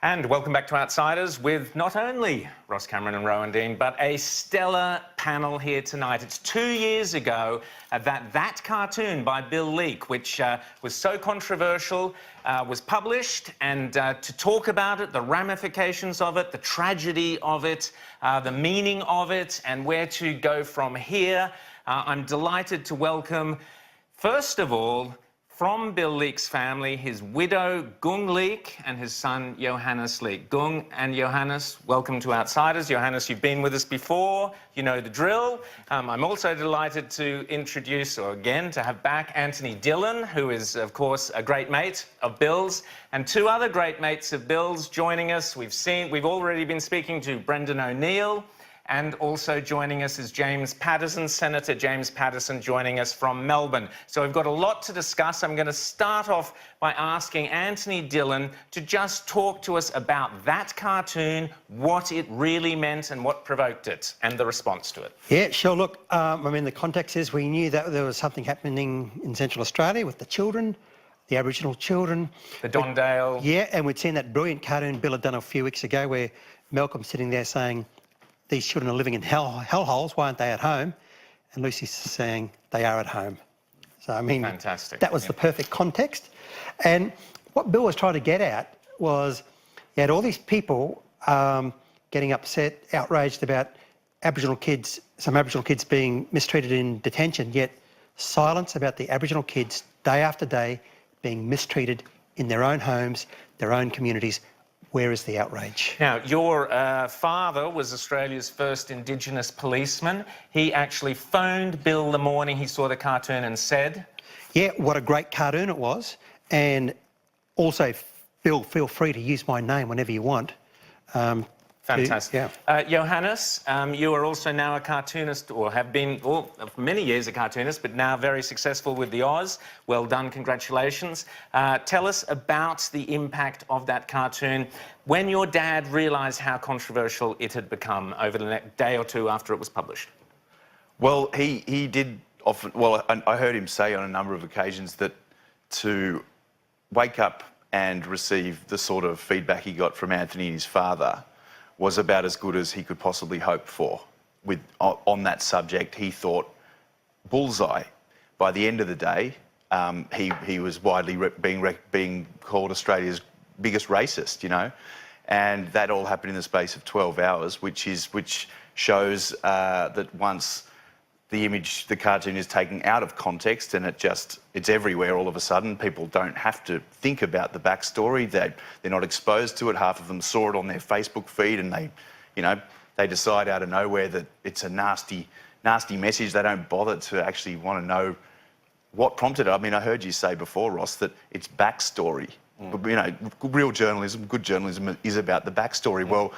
And welcome back to Outsiders with not only Ross Cameron and Rowan Dean, but a stellar panel here tonight. It's 2 years ago that cartoon by Bill Leak, which was so controversial, was published, and to talk about it, the ramifications of it, the tragedy of it, the meaning of it, and where to go from here, I'm delighted to welcome, first of all, from Bill Leak's family, his widow, Goong Leak, and his son, Johannes Leak. Goong and Johannes, welcome to Outsiders. Johannes, you've been with us before. You know the drill. I'm also delighted to introduce, or again, to have back Anthony Dillon, who is, of course, a great mate of Bill's, and two other great mates of Bill's joining us. We've already been speaking to Brendan O'Neill, and also joining us is James Paterson, Senator James Paterson, joining us from Melbourne. So we've got a lot to discuss. I'm going to start off by asking Anthony Dillon to just talk to us about that cartoon, what it really meant and what provoked it, and the response to it. Yeah, sure. Look, I mean, the context is we knew that there was something happening in Central Australia with the children, the Aboriginal children. The Dondale. Yeah, and we'd seen that brilliant cartoon Bill had done a few weeks ago where Malcolm's sitting there saying, these children are living in hellholes, why aren't they at home? And Lucy's saying, they are at home. So, I mean, fantastic. That was the perfect context. And what Bill was trying to get at was you had all these people getting upset, outraged about Aboriginal kids, some Aboriginal kids being mistreated in detention, yet silence about the Aboriginal kids day after day being mistreated in their own homes, their own communities. Where is the outrage? Now, your father was Australia's first Indigenous policeman. He actually phoned Bill the morning he saw the cartoon and said... Yeah, what a great cartoon it was. And also, Bill, feel free to use my name whenever you want. Fantastic. Yeah. Johannes, you are also now a cartoonist, or have been for many years a cartoonist, but now very successful with the Oz. Well done, congratulations. Tell us about the impact of that cartoon when your dad realised how controversial it had become over the next day or two after it was published. Well, he did often... Well, I heard him say on a number of occasions that to wake up and receive the sort of feedback he got from Anthony and his father was about as good as he could possibly hope for. On that subject, he thought bullseye. By the end of the day, he was widely being called Australia's biggest racist, you know, and that all happened in the space of 12 hours, which shows that once the cartoon is taken out of context and it's everywhere all of a sudden. People don't have to think about the backstory. They're not exposed to it. Half of them saw it on their Facebook feed and they decide out of nowhere that it's a nasty message. They don't bother to actually want to know what prompted it. I mean, I heard you say before, Ross, that it's backstory. But, you know, real journalism, good journalism is about the backstory. Well,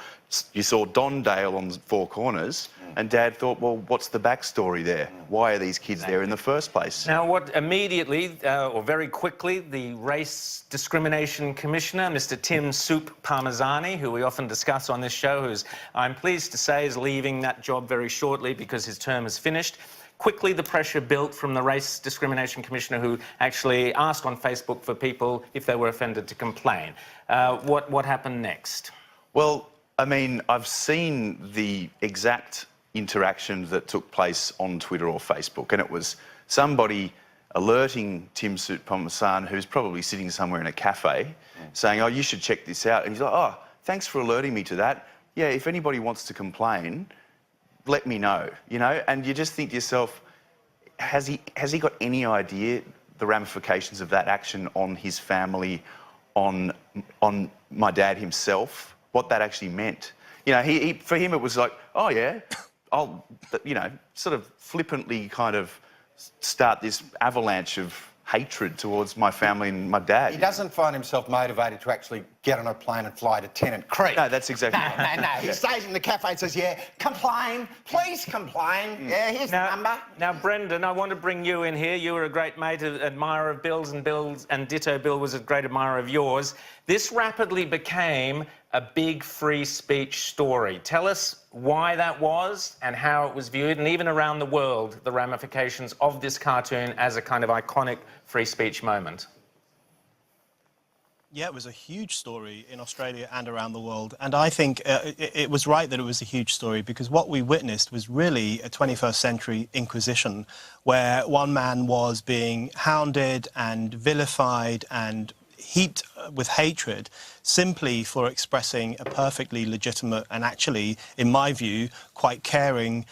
you saw Dondale on Four Corners and Dad thought, well, what's the backstory there? Why are these kids there in the first place? Now, what immediately, or very quickly, the Race Discrimination Commissioner, Mr. Tim Soup Parmesan, who we often discuss on this show, who's, I'm pleased to say, is leaving that job very shortly because his term is finished. Quickly, the pressure built from the Race Discrimination Commissioner, who actually asked on Facebook for people, if they were offended, to complain. What happened next? Well, I mean, I've seen the exact interaction that took place on Twitter or Facebook, and it was somebody alerting Tim Soup Parmesan, who's probably sitting somewhere in a cafe, saying, oh, you should check this out. And he's like, oh, thanks for alerting me to that. Yeah, if anybody wants to complain, let me know, you know? And you just think to yourself, has he got any idea the ramifications of that action on his family, on my dad himself, what that actually meant? You know, for him it was like, oh yeah, I'll, you know, sort of flippantly kind of start this avalanche of hatred towards my family and my dad. He doesn't find himself motivated to actually get on a plane and fly to Tennant Creek. No, that's exactly right. No. He stays in the cafe and says, yeah, complain, please complain. Yeah, here's the number. Now, Brendan, I want to bring you in here. You were a great mate, admirer of Bill's, and ditto Bill was a great admirer of yours. This rapidly became a big free speech story. Tell us why that was and how it was viewed, and even around the world, the ramifications of this cartoon as a kind of iconic free speech moment. Yeah, it was a huge story in Australia and around the world. And I think it was right that it was a huge story, because what we witnessed was really a 21st century Inquisition, where one man was being hounded and vilified and heaped with hatred simply for expressing a perfectly legitimate and actually, in my view, quite caring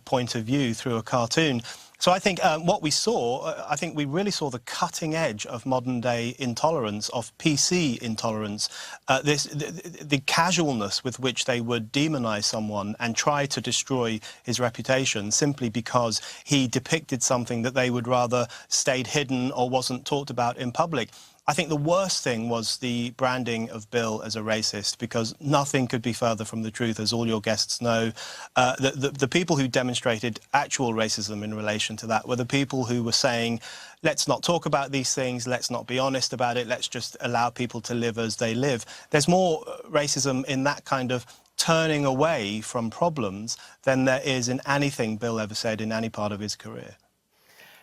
point of view through a cartoon. So I think what we saw, I think we really saw the cutting edge of modern-day intolerance, of PC intolerance, the casualness with which they would demonise someone and try to destroy his reputation simply because he depicted something that they would rather stayed hidden or wasn't talked about in public. I think the worst thing was the branding of Bill as a racist, because nothing could be further from the truth, as all your guests know. The people who demonstrated actual racism in relation to that were the people who were saying, let's not talk about these things, let's not be honest about it, let's just allow people to live as they live. There's more racism in that kind of turning away from problems than there is in anything Bill ever said in any part of his career.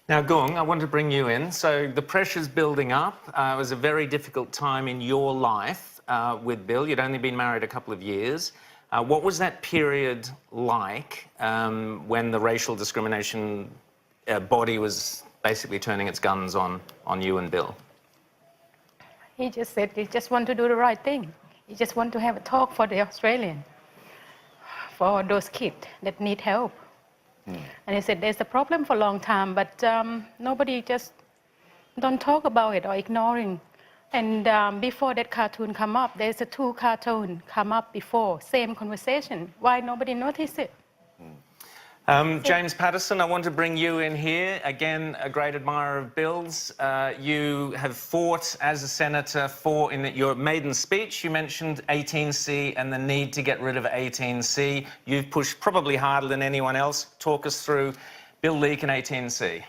Now, Goong, I want to bring you in. So the pressure's building up. It was a very difficult time in your life with Bill. You'd only been married a couple of years. What was that period like when the racial discrimination body was basically turning its guns on you and Bill? He just said he just want to do the right thing. He just want to have a talk for the Australian, for those kids that need help. And he said there's a problem for a long time, but nobody just don't talk about it or ignoring. And before that cartoon come up, there's a 2 cartoon come up before, same conversation. Why nobody noticed it? James Paterson, I want to bring you in here. Again, a great admirer of Bill's. You have fought as a senator in your maiden speech. You mentioned 18C and the need to get rid of 18C. You've pushed probably harder than anyone else. Talk us through Bill Leak and 18C.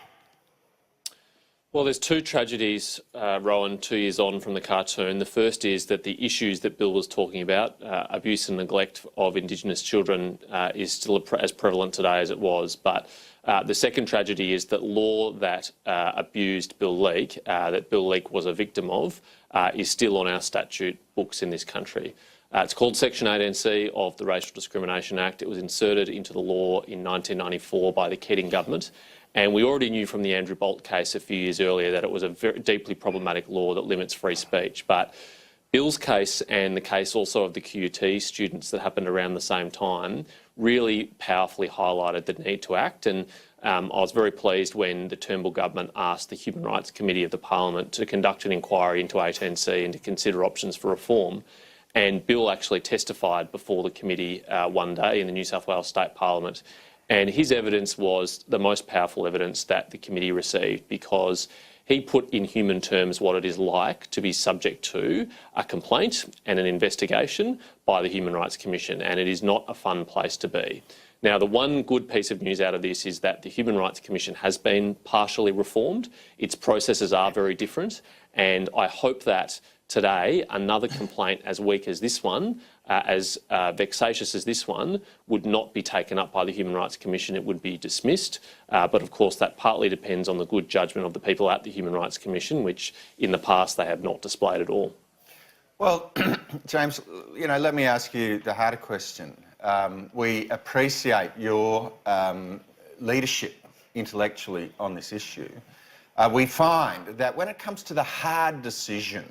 Well, there's 2 tragedies, Rowan, 2 years on from the cartoon. The first is that the issues that Bill was talking about, abuse and neglect of Indigenous children, is still as prevalent today as it was. But the second tragedy is that law that abused Bill Leak, that Bill Leak was a victim of, is still on our statute books in this country. It's called Section 18C of the Racial Discrimination Act. It was inserted into the law in 1994 by the Keating government. And we already knew from the Andrew Bolt case a few years earlier that it was a very deeply problematic law that limits free speech. But Bill's case and the case also of the QUT students that happened around the same time really powerfully highlighted the need to act. And I was very pleased when the Turnbull government asked the Human Rights Committee of the Parliament to conduct an inquiry into 18C and to consider options for reform. And Bill actually testified before the committee one day in the New South Wales State Parliament. And his evidence was the most powerful evidence that the committee received, because he put in human terms what it is like to be subject to a complaint and an investigation by the Human Rights Commission, and it is not a fun place to be. Now, the one good piece of news out of this is that the Human Rights Commission has been partially reformed. Its processes are very different, and I hope that today another complaint as weak as this one, as vexatious as this one, would not be taken up by the Human Rights Commission. It would be dismissed. But of course, that partly depends on the good judgment of the people at the Human Rights Commission, which in the past they have not displayed at all. Well, James, you know, let me ask you the harder question. We appreciate your leadership intellectually on this issue. We find that when it comes to the hard decision,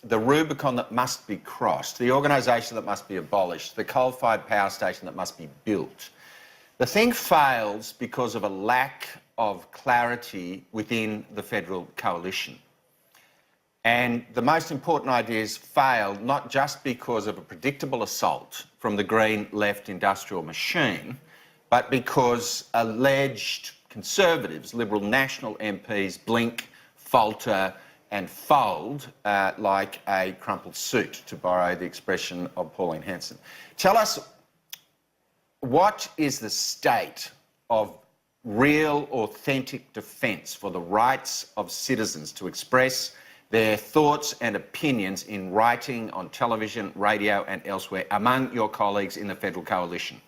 the Rubicon that must be crossed, the organisation that must be abolished, the coal-fired power station that must be built, the thing fails because of a lack of clarity within the federal coalition. And the most important ideas fail not just because of a predictable assault from the Green left industrial machine, but because alleged Conservatives, Liberal National MPs blink, falter and fold like a crumpled suit, to borrow the expression of Pauline Hanson. Tell us, what is the state of real, authentic defence for the rights of citizens to express their thoughts and opinions in writing, on television, radio and elsewhere among your colleagues in the federal coalition?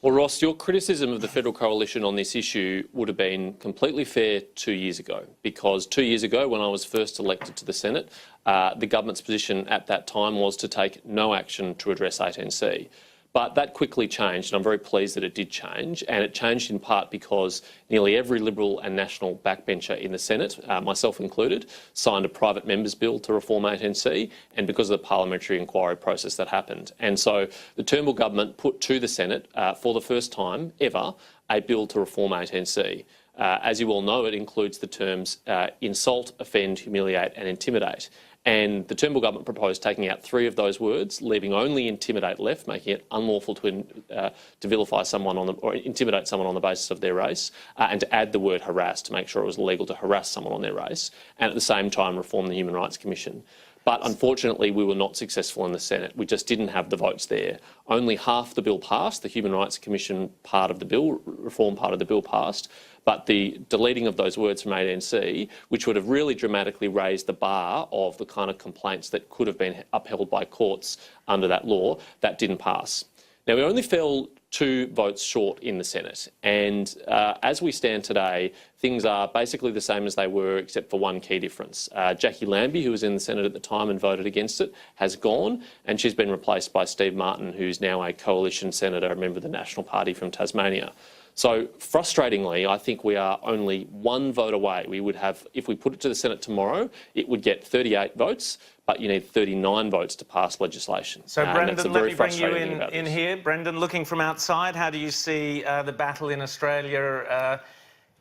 Well, Ross, your criticism of the federal coalition on this issue would have been completely fair 2 years ago, because 2 years ago, when I was first elected to the Senate, the government's position at that time was to take no action to address 18C. But that quickly changed, and I'm very pleased that it did change, and it changed in part because nearly every Liberal and National backbencher in the Senate, myself included, signed a private member's bill to reform 18C, and because of the parliamentary inquiry process that happened. And so the Turnbull government put to the Senate, for the first time ever, a bill to reform 18C. As you all know, it includes the terms insult, offend, humiliate and intimidate. And the Turnbull government proposed taking out 3 of those words, leaving only intimidate left, making it unlawful to vilify someone or intimidate someone on the basis of their race, and to add the word harass to make sure it was illegal to harass someone on their race, and at the same time reform the Human Rights Commission. But unfortunately, we were not successful in the Senate. We just didn't have the votes there. Only half the bill passed. The Human Rights Commission part of the bill, reform part of the bill passed. But the deleting of those words from 18C, which would have really dramatically raised the bar of the kind of complaints that could have been upheld by courts under that law, that didn't pass. Now, we only fell 2 votes short in the Senate, and as we stand today, things are basically the same as they were, except for one key difference. Jackie Lambie, who was in the Senate at the time and voted against it, has gone, and she's been replaced by Steve Martin, who's now a coalition senator, a member of the National Party from Tasmania. So, frustratingly, I think we are only 1 vote away. We would have, if we put it to the Senate tomorrow, it would get 38 votes, but you need 39 votes to pass legislation. So, Brendan, let me bring you in here. Brendan, looking from outside, how do you see the battle in Australia?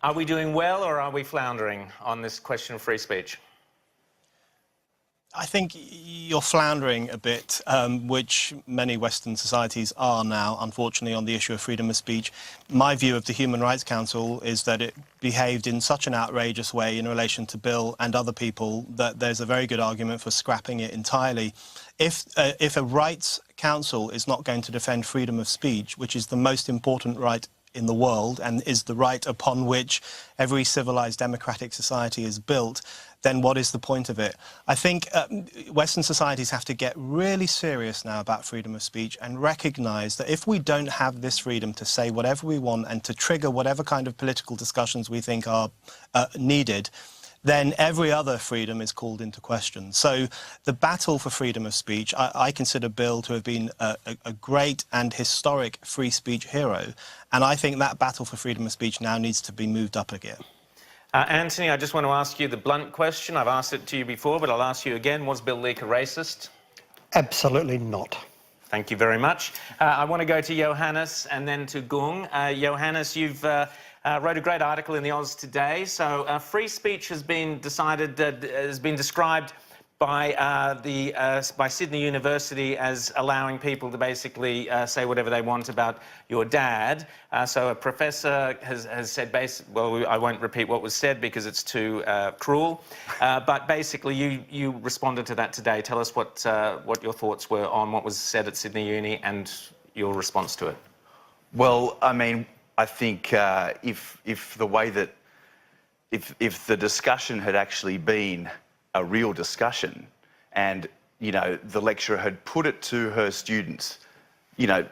Are we doing well or are we floundering on this question of free speech? I think you're floundering a bit, which many Western societies are now, unfortunately, on the issue of freedom of speech. My view of the Human Rights Council is that it behaved in such an outrageous way in relation to Bill and other people that there's a very good argument for scrapping it entirely. If a rights council is not going to defend freedom of speech, which is the most important right in the world and is the right upon which every civilized democratic society is built, then what is the point of it? I think Western societies have to get really serious now about freedom of speech and recognise that if we don't have this freedom to say whatever we want and to trigger whatever kind of political discussions we think are needed, then every other freedom is called into question. So the battle for freedom of speech, I consider Bill to have been a great and historic free speech hero. And I think that battle for freedom of speech now needs to be moved up again. Anthony, I just want to ask you the blunt question. I've asked it to you before, but I'll ask you again. Was Bill Leak a racist? Absolutely not. Thank you very much. I want to go to Johannes and then to Goong. Johannes, you've wrote a great article in the Oz today. So free speech has been described by Sydney University as allowing people to basically say whatever they want about your dad. So a professor has said, well, I won't repeat what was said because it's too cruel. But basically, you responded to that today. Tell us what your thoughts were on what was said at Sydney Uni and your response to it. Well, I mean, I think if the discussion had actually been a real discussion and, you know, the lecturer had put it to her students, you know,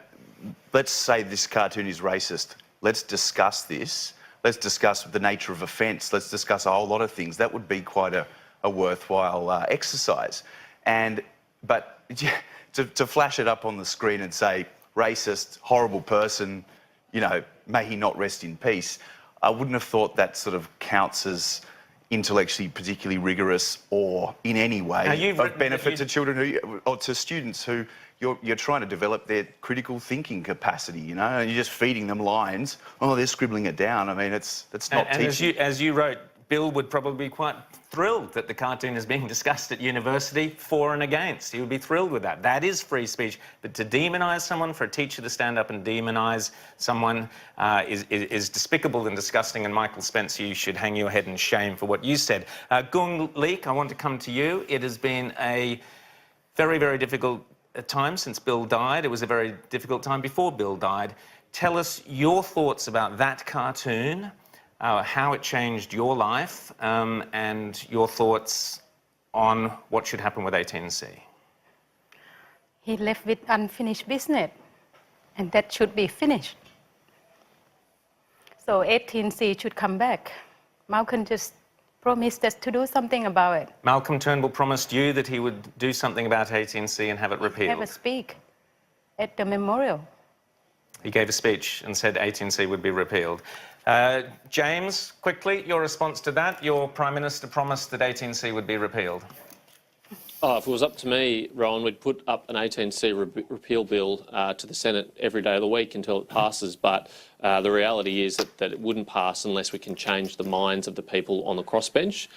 let's say this cartoon is racist, let's discuss this, let's discuss the nature of offence, let's discuss a whole lot of things, that would be quite a worthwhile exercise. But to flash it up on the screen and say, racist, horrible person, you know, may he not rest in peace, I wouldn't have thought that sort of counts as intellectually particularly rigorous or in any way of benefit to children or to students who you're trying to develop their critical thinking capacity, you know, and you're just feeding them lines. Oh, they're scribbling it down. I mean, that's not teaching. As you wrote, Bill would probably be quite thrilled that the cartoon is being discussed at university for and against. He would be thrilled with that. That is free speech. But to demonise someone, for a teacher to stand up and demonise someone is despicable and disgusting. And Michael Spencer, you should hang your head in shame for what you said. Goong Leak, I want to come to you. It has been a very, very difficult time since Bill died. It was a very difficult time before Bill died. Tell us your thoughts about that cartoon, how it changed your life, and your thoughts on what should happen with 18C. He left with unfinished business, and that should be finished. So 18C should come back. Malcolm just promised us to do something about it. Malcolm Turnbull promised you that he would do something about 18C and have it repealed. Have a speak at the memorial. He gave a speech and said 18C would be repealed. James, quickly, your response to that. Your Prime Minister promised that 18C would be repealed. Oh, if it was up to me, Rowan, we'd put up an 18C repeal bill to the Senate every day of the week until it passes. But the reality is that it wouldn't pass unless we can change the minds of the people on the crossbench.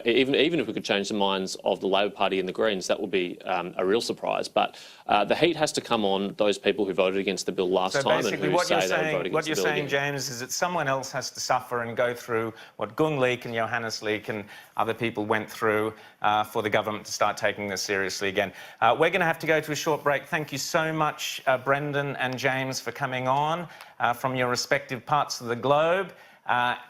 Even if we could change the minds of the Labor Party and the Greens, that would be a real surprise. But the heat has to come on those people who voted against the bill last time and who say they would vote against the bill. What you're saying, James, is that someone else has to suffer and go through what Goong Leak and Johannes Leak and other people went through for the government to start taking this seriously again. We're going to have to go to a short break. Thank you so much, Brendan and James, for coming on from your respective parts of the globe.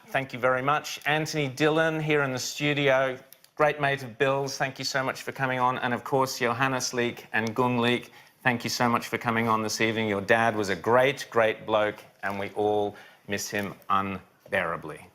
Thank you very much. Anthony Dillon here in the studio, great mate of Bill's. Thank you so much for coming on. And of course, Johannes Leak and Goong Leak, thank you so much for coming on this evening. Your dad was a great, great bloke, and we all miss him unbearably.